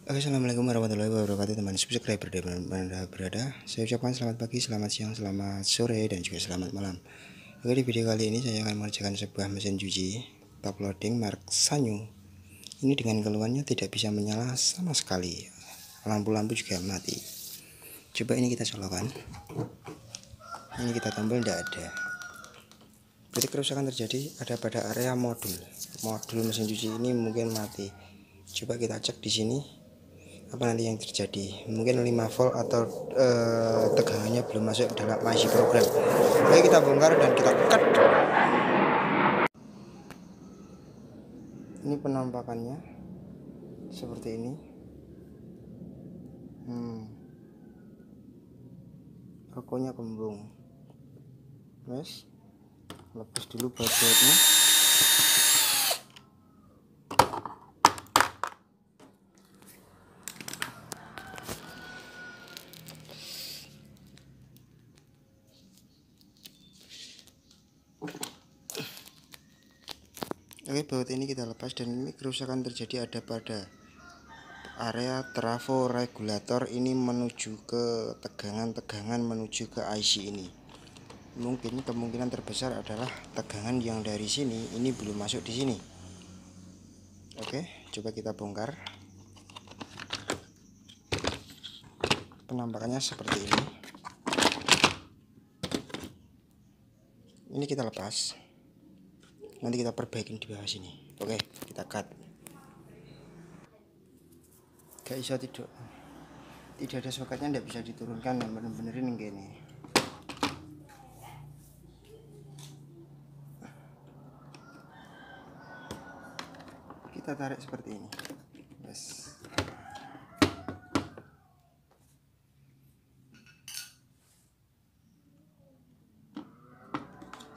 Oke, assalamualaikum warahmatullahi wabarakatuh teman subscriber di mana berada. Saya ucapkan selamat pagi, selamat siang, selamat sore, dan juga selamat malam. Oke, di video kali ini saya akan mengerjakan sebuah mesin cuci top loading merek Sanyo. Ini dengan keluhannya tidak bisa menyala sama sekali, lampu-lampu juga mati. Coba ini kita colokan, ini kita tombol, tidak ada. Berarti kerusakan terjadi ada pada area modul mesin cuci ini, mungkin mati. Coba kita cek di sini apa nanti yang terjadi, mungkin 5 volt atau tegangannya belum masuk dalam IC program. Oke, kita bongkar dan kita cut. Ini penampakannya seperti ini. Rokonya kembung. Guys, lepas dulu bautnya. Oke, baut ini kita lepas, dan ini kerusakan terjadi ada pada area trafo regulator ini menuju ke tegangan menuju ke IC ini. Mungkin kemungkinan terbesar adalah tegangan yang dari sini ini belum masuk di sini. Oke, coba kita bongkar. Penampakannya seperti ini. Ini kita lepas. Nanti kita perbaikin di bawah sini. Oke, kita cut. Gak bisa, tidak ada soketnya, tidak bisa diturunkan, dan bener-benerin kayak ini. Kita tarik seperti ini. Yes.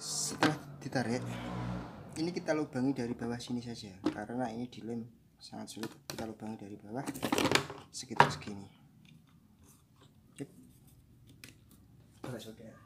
Setelah ditarik, ini kita lubangi dari bawah sini saja, karena ini dilem sangat sulit. Kita lubangi dari bawah sekitar segini. Coba saudara.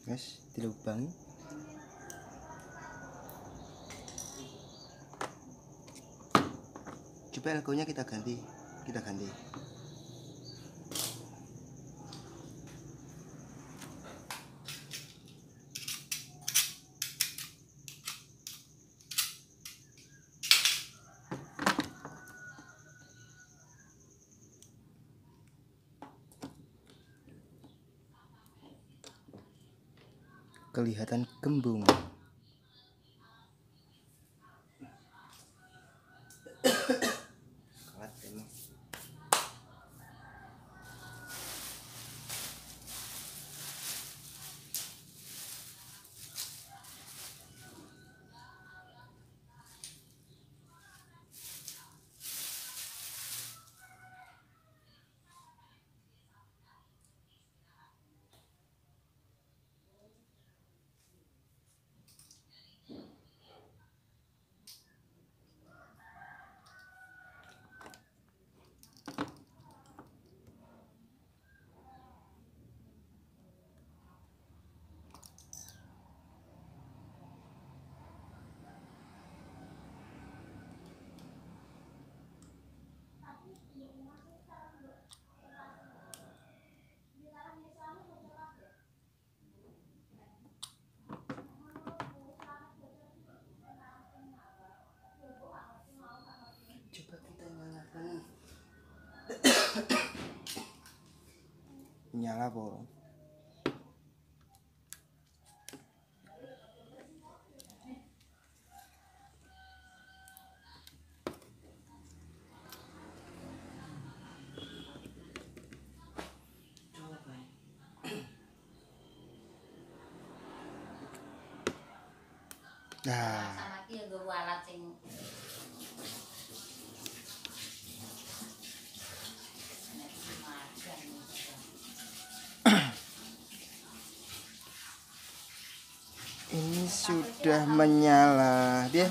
Guys, dilubangi. Coba elgonya kita ganti. kelihatan kembung. Coba kita nyalakan. Nyala po. Nah, sama ki nggo alat sing ini sudah menyala dia.